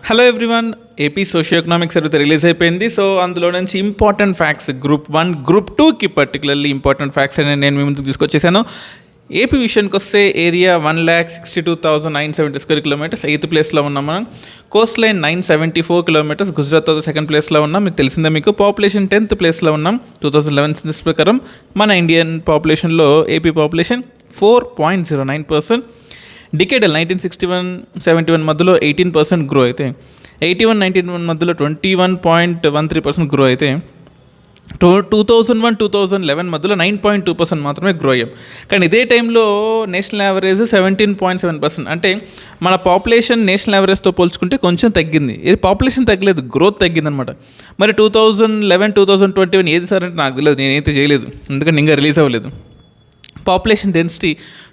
Hello everyone, AP socio economic survey release అయిపోయింది. So అందులో నుంచి ఇంపార్టెంట్ ఫ్యాక్ట్స్ గ్రూప్ 1, గ్రూప్ 2కి పర్టికులర్లీ ఇంపార్టెంట్ ఫ్యాక్ట్స్ అని నేను మీ ముందుకు తీసుకొచ్చేసాను. ఏపీ విషయానికి వస్తే ఏరియా 1,62,970 స్క్వేర్ కిలోమీటర్స్, 8th ప్లేస్లో ఉన్నాం మనం. కోస్ట్ లైన్ 974 కిలోమీటర్స్, గుజరాత్తో 2nd ప్లేస్లో ఉన్నాం. మీకు తెలిసిందే మీకు. పాపులేషన్ 10th ప్లేస్లో ఉన్నాం 2011 సెన్సస్ ప్రకారం. మన ఇండియన్ పాపులేషన్లో ఏపీ పాపులేషన్ 4.09%. డికేడల్ 1961-71 మధ్యలో 18% గ్రో అయితే, 81-91 మధ్యలో 21.13% గ్రో అయితే, 2001-2011 మధ్యలో 9.2% మాత్రమే గ్రో అయ్యాం. కానీ ఇదే టైంలో నేషనల్ యావరేజ్ 17.7%. అంటే మన పాపులేషన్ నేషనల్ యావరేజ్తో పోల్చుకుంటే కొంచెం తగ్గింది. ఇది పాపులేషన్ తగ్గలేదు, గ్రోత్ తగ్గిందనమాట. మరి 2011-2021 ఏది సార్ అంటే నాకు తెలియదు, నేనైతే చేయలేదు, ఎందుకంటే ఇంకా రిలీజ్ అవ్వలేదు. పాపులేషన్ డెన్సిటీ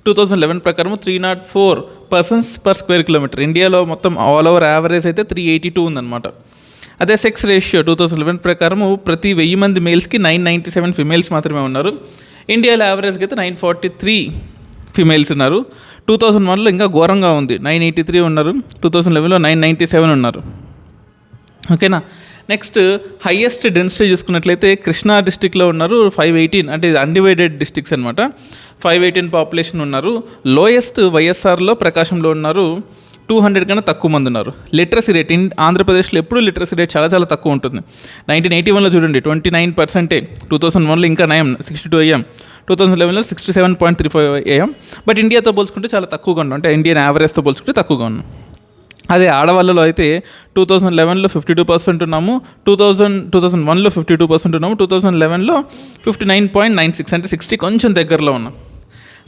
2011 ప్రకారం 304 పర్సన్స్ పర్ స్క్వేర్ కిలోమీటర్. ఇండియాలో మొత్తం ఆల్ ఓవర్ యావరేజ్ అయితే 382 ఉందన్నమాట. అదే సెక్స్ రేషియో 2011 ప్రకారము ప్రతి 1000 మంది మేల్స్కి 997 ఫిమేల్స్ మాత్రమే ఉన్నారు. ఇండియాలో యావరేజ్కి అయితే 943 ఫిమేల్స్ ఉన్నారు. 2001లో ఇంకా ఘోరంగా ఉంది, 983 ఉన్నారు. 2011లో 997 ఉన్నారు. ఓకేనా. నెక్స్ట్ హైయెస్ట్ డెన్సిటీ చూసుకున్నట్లయితే కృష్ణా డిస్టిక్లో ఉన్నారు 518, అంటే అన్డివైడెడ్ డిస్టిక్స్ అనమాట. 518 పాపులేషన్ ఉన్నారు. లోయెస్ట్ వైఎస్ఆర్లో ప్రకాశంలో ఉన్నారు, 200 కన్నా తక్కువ మంది ఉన్నారు. లిటరసీ రేట్ ఆంధ్రప్రదేశ్లో ఎప్పుడు లిటరసీ రేట్ చాలా చాలా తక్కువ ఉంటుంది. 1981లో చూడండి 29%, 2001లో ఇంకా నయం 62 అయ్యాం, 2011లో 67.35 అయ్యాం. బట్ ఇండియాతో పోల్చుకుంటే చాలా తక్కువగా ఉన్నాం, అంటే ఇండియన్ యావరేజ్తో పోల్చుకుంటే తక్కువగా ఉన్నాం. అదే ఆడవాళ్ళలో అయితే 2011లో 52% ఉన్నాము, 2001లో 52% ఉన్నాము, 2011లో 59.96, అంటే 60 కొంచెం దగ్గరలో ఉన్నాం.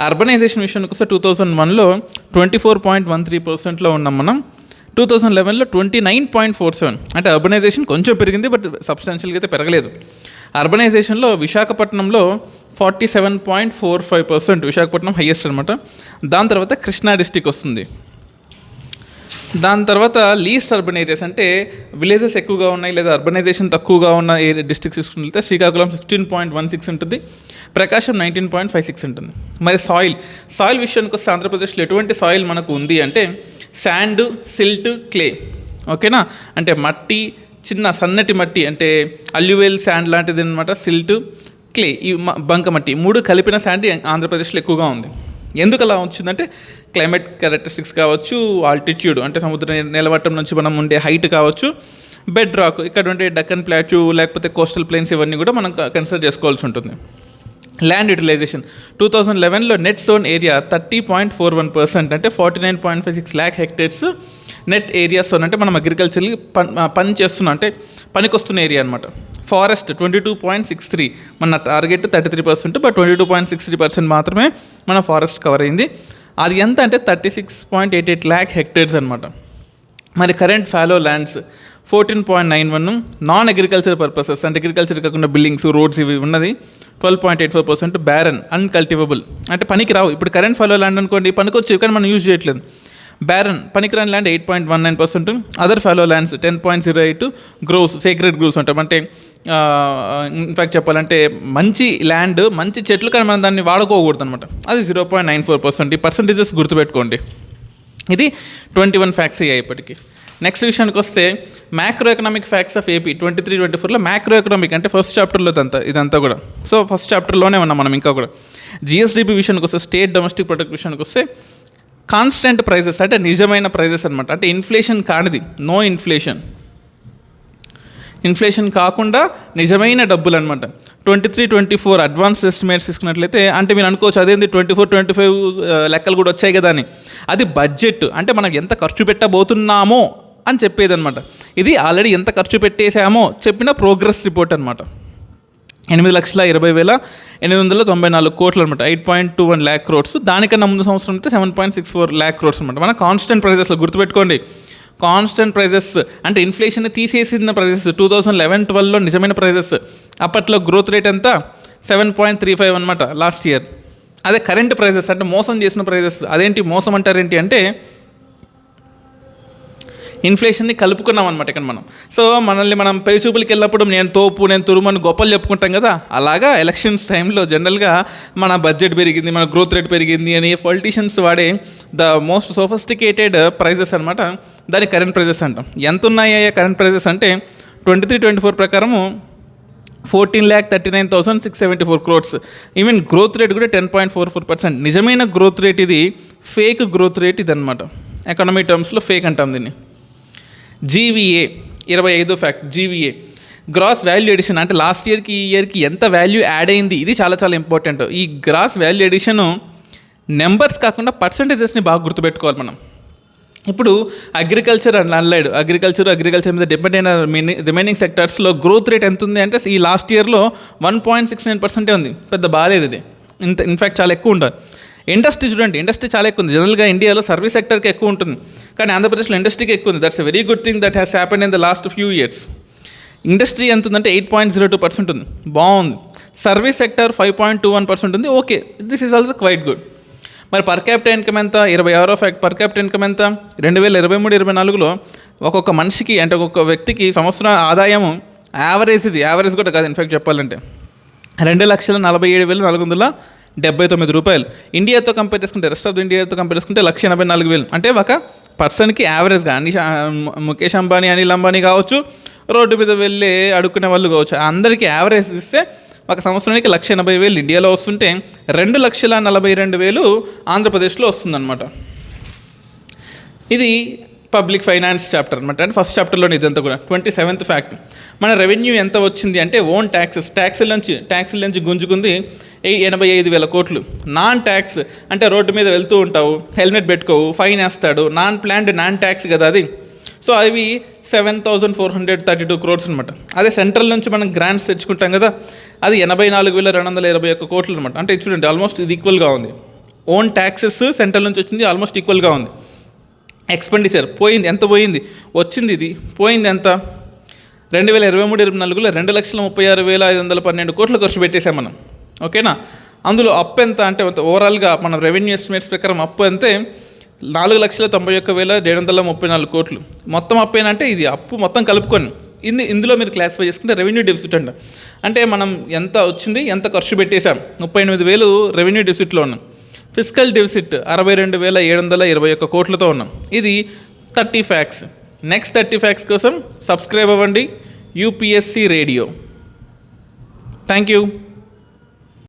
అర్బనైజేషన్ విషయానికి వస్తే 2001లో 24.13%లో ఉన్నాం మనం. 2011లో 29.47, అంటే అర్బనైజేషన్ కొంచెం పెరిగింది, బట్ సబ్స్టాన్షియల్గా అయితే పెరగలేదు. అర్బనైజేషన్లో విశాఖపట్నంలో 47.45%, విశాఖపట్నం హైయెస్ట్ అనమాట. దాని తర్వాత కృష్ణా డిస్టిక్ వస్తుంది. దాని తర్వాత లీస్ట్ అర్బన్ ఏరియాస్, అంటే విలేజెస్ ఎక్కువగా ఉన్నాయి లేదా అర్బనైజేషన్ తక్కువగా ఉన్న డిస్ట్రిక్ట్స్ తీసుకుంటే శ్రీకాకుళం 16.16 ఉంటుంది, ప్రకాశం 19.56 ఉంటుంది. మరి సాయిల్ విషయానికి వస్తే ఆంధ్రప్రదేశ్లో ఎటువంటి సాయిల్ మనకు ఉంది అంటే శాండ్, సిల్ట్, క్లే. ఓకేనా. అంటే మట్టి, చిన్న సన్నటి మట్టి, అంటే అల్యూవేల్ శాండ్ లాంటిది అనమాట. సిల్ట్, క్లే, ఈ బంకమట్టి 3 కలిపిన శాండ్ ఆంధ్రప్రదేశ్లో ఎక్కువగా ఉంది. ఎందుకు అలా వచ్చిందంటే క్లైమేట్ క్యారెక్టరిస్టిక్స్ కావచ్చు, ఆల్టిట్యూడ్ అంటే సముద్ర నిలవటం నుంచి మనం ఉండే హైట్ కావచ్చు, బెడ్ రాక్, ఇక్కడ ఉండే డక్కన్ ప్లాట్యూ లేకపోతే కోస్టల్ ప్లేన్స్, ఇవన్నీ కూడా మనం కన్సిడర్ చేసుకోవాల్సి ఉంటుంది. ల్యాండ్ యూటిలైజేషన్ 2011లో నెట్ జోన్ ఏరియా 30.41%, అంటే 49.56 lakh hectares net areas sown, అంటే మనం అగ్రికల్చర్కి పని చేస్తున్నాం, అంటే పనికొస్తున్న ఏరియా అనమాట. ఫారెస్ట్ 22.63, మన టార్గెట్ 33%, బట్ 22.63% మాత్రమే మన ఫారెస్ట్ కవర్ అయింది. అది ఎంత అంటే 36.88 lakh hectares అనమాట. మరి current follow lands 14.91, non agriculture purposes, అంటే అగ్రికల్చర్ కాకుండా బిల్డింగ్స్, రోడ్స్ ఇవి ఉన్నది 12.84%, బ్యారన్, అన్కల్టివబుల్, అంటే పనికి రావు. ఇప్పుడు కరెంట్ ఫాలో ల్యాండ్ అనుకోండి పనికొచ్చు, కానీ మనం యూజ్ చేయట్లేదు. బ్యారన్, పనికిరాని land 8.19%, other follow lands 10.08, groves, sacred groves ఉంటాం, అంటే ఇన్ఫ్యాక్ట్ చెప్పాలంటే మంచి ల్యాండ్, మంచి చెట్లు, కానీ మనం దాన్ని వాడుకోకూడదు అనమాట, అది 0.94%. ఈ పర్సంటేజెస్ గుర్తుపెట్టుకోండి. ఇది 21 ఫ్యాక్ట్స్ అయ్యాయి ఇప్పటికీ. నెక్స్ట్ విషయానికి వస్తే macro economic facts of AP 23-24లో మ్యాక్రో ఎకనామిక్, అంటే ఫస్ట్ చాప్టర్లో ఇదంతా కూడా. సో ఫస్ట్ చాప్టర్లోనే ఉన్నాం మనం ఇంకా కూడా. జిఎస్డిపి విషయానికి వస్తే, స్టేట్ డొమెస్టిక్ ప్రొడక్ట్ విషయానికి వస్తే కాన్స్టెంట్ ప్రైజెస్, అంటే నిజమైన ప్రైజెస్ అనమాట, అంటే ఇన్ఫ్లేషన్ కానిది, నో ఇన్ఫ్లేషన్ కాకుండా నిజమైన డబ్బులు అనమాట. 23-24 అడ్వాన్స్ ఎస్టిమేట్స్ తీసుకున్నట్లయితే, అంటే మీరు అనుకోవచ్చు అదేంది 24-25 లెక్కలు కూడా వచ్చాయి కదా అని. అది బడ్జెట్, అంటే మనం ఎంత ఖర్చు పెట్టబోతున్నామో అని చెప్పేదన్నమాట. ఇది ఆల్రెడీ ఎంత ఖర్చు పెట్టేశామో చెప్పిన ప్రోగ్రెస్ రిపోర్ట్ అనమాట. 8,20,894 కోట్లు అనమాట, 8.21 lakh crores. దానికన్నా ముందు సంవత్సరం అయితే 7.64 lakh crores అనమాట. మన కాన్స్టెంట్ ప్రైజెస్లో గుర్తుపెట్టుకోండి, కాన్స్టెంట్ ప్రైజెస్ అంటే ఇన్ఫ్లేషన్ తీసేసిన ప్రైజెస్. 2011-12లో నిజమైన ప్రైజెస్, అప్పట్లో గ్రోత్ రేట్ ఎంత 7.35 అనమాట లాస్ట్ ఇయర్. అదే కరెంట్ ప్రైజెస్, అంటే మోసం చేసిన ప్రైజెస్. అదేంటి మోసం అంటారేంటి అంటే ఇన్ఫ్లేషన్ని కలుపుకున్నాం అనమాట ఇక్కడ మనం. సో మనల్ని మనం పెళ్లి చూపులకి వెళ్ళినప్పుడు నేను తోపు నేను తురుమని గొప్పలు చెప్పుకుంటాం కదా, అలాగా ఎలక్షన్స్ టైంలో జనరల్గా మన బడ్జెట్ పెరిగింది, మన గ్రోత్ రేట్ పెరిగింది అని పొలిటీషియన్స్ వాడే ద మోస్ట్ సోఫిస్టికేటెడ్ ప్రైజెస్ అనమాట, దాని కరెంట్ ప్రైజెస్ అంటాం. ఎంత ఉన్నాయి కరెంట్ ప్రైజెస్ అంటే 23-24 ప్రకారము 14,39,674 crores. ఈవెన్ గ్రోత్ రేట్ కూడా 10.44%. నిజమైన గ్రోత్ రేట్ ఇది, ఫేక్ గ్రోత్ రేట్ ఇది అనమాట. ఎకానమీ టర్మ్స్లో ఫేక్ అంటాం దీన్ని. జీవీఏ 25వ fact, GVA gross value addition, అంటే లాస్ట్ ఇయర్కి ఈ ఇయర్కి ఎంత వాల్యూ యాడ్ అయింది, ఇది చాలా చాలా ఇంపార్టెంట్. ఈ గ్రాస్ వాల్యూ ఎడిషను నెంబర్స్ కాకుండా పర్సంటేజెస్ని బాగా గుర్తుపెట్టుకోవాలి మనం. ఇప్పుడు అగ్రికల్చర్ అండ్ అన్లైడ్, అగ్రికల్చర్ మీద డిపెండ్ అయిన రిమైనింగ్ సెక్టార్స్లో గ్రోత్ రేట్ ఎంత ఉంది అంటే ఈ లాస్ట్ ఇయర్లో 1.69% ఉంది. పెద్ద బాగాలేదు ఇది, ఇన్ఫ్యాక్ట్ చాలా ఎక్కువ ఉంటుంది. ఇండస్ట్రీ చూడండి, ఇండస్ట్రీ చాలా ఎక్కువ ఉంది. జనరల్గా ఇండియాలో సర్వీస్ సెక్టర్కి ఎక్కువ ఉంటుంది, కానీ ఆంధ్రప్రదేశ్లో ఇండస్ట్రీకి ఎక్కువ ఉంది. That's a very good thing that has happened in the last few years. Industry ఎంత ఉందంటే 8.02% ఉంది, బాగుంది. సర్వీస్ సెక్టర్ 5.21% ఉంది, okay, this is also quite good. మరి పర్ క్యాపిటల్ ఇన్కమ్ ఎంత, 26వ ఫ్యాక్ట్, పర్ క్యాపిటల్ ఇన్కమ్ ఎంత, 2023-24లో ఒక్కొక్క మనిషికి అంటే ఒక్కొక్క వ్యక్తికి సంవత్సరం ఆదాయం యావరేజ్, ఇది యావరేజ్ కూడా కాదు ఇన్ఫ్యాక్ట్ చెప్పాలంటే, 2,47,479 రూపాయలు. ఇండియాతో కంపేర్ చేసుకుంటే, రెస్ట్ ఆఫ్ ఇండియాతో కంపేర్ చేసుకుంటే 1,84,000. అంటే ఒక పర్సన్కి యావరేజ్గా ముఖేష్ అంబానీ, అనిల్ అంబానీ కావచ్చు, రోడ్డు మీద వెళ్ళి అడుక్కునే వాళ్ళు కావచ్చు, అందరికీ యావరేజ్ ఇస్తే ఒక సంవత్సరానికి 1,80,000 ఇండియాలో వస్తుంటే 2,42,000 ఆంధ్రప్రదేశ్లో వస్తుందన్నమాట. ఇది పబ్లిక్ ఫైనాన్స్ చాప్టర్ అనమాట. అంటే ఫస్ట్ చాప్టర్లోని ఇదంతా కూడా. 27th ఫ్యాక్ట్, మన రెవెన్యూ ఎంత వచ్చింది అంటే ఓన్ ట్యాక్సుల నుంచి గుంజుకుంది 85,000 కోట్లు. నాన్ ట్యాక్స్ అంటే రోడ్డు మీద వెళ్తూ ఉంటావు, హెల్మెట్ పెట్టుకోవు, ఫైన్ వేస్తాడు, నాన్ ప్లాన్డ్ నాన్ ట్యాక్స్ కదా అది. సో అవి 7,432 crores అనమాట. అదే సెంట్రల్ నుంచి మనం గ్రాంట్స్ తెచ్చుకుంటాం కదా, అది 84,221 కోట్లు అనమాట. అంటే చూడండి, ఆల్మోస్ట్ ఇది ఈక్వల్గా ఉంది. ఓన్ ట్యాక్సెస్ సెంట్రల్ నుంచి వచ్చింది ఆల్మోస్ట్ ఈక్వల్గా ఉంది. ఎక్స్పెండిచర్ పోయింది, ఎంత పోయింది, వచ్చింది ఇది పోయింది ఎంత, 2023-24లో 2,36,512 కోట్లు ఖర్చు పెట్టేసాం మనం, ఓకేనా. అందులో అప్పు ఎంత అంటే ఓవరాల్గా మన రెవెన్యూ ఎస్టిమేట్స్ ప్రకారం అప్పు అంతే 4,91,734 కోట్లు. మొత్తం అప్పు ఏంటంటే ఇది అప్పు మొత్తం కలుపుకొని ఇందులో మీరు క్లాసిఫై చేసుకుంటే రెవెన్యూ డెఫిసిట్ అంట. అంటే మనం ఎంత వచ్చింది, ఎంత ఖర్చు పెట్టేశాం, 38,000 రెవెన్యూ డెఫిసిట్లో ఉన్నాం. ఫిజికల్ డెఫిసిట్ 62,721 కోట్లతో ఉన్నాం. ఇది 30 ఫ్యాక్ట్స్. నెక్స్ట్ 30 ఫ్యాక్ట్స్ కోసం సబ్స్క్రైబ్ అవ్వండి యూపీఎస్సీ రేడియో. Thank you.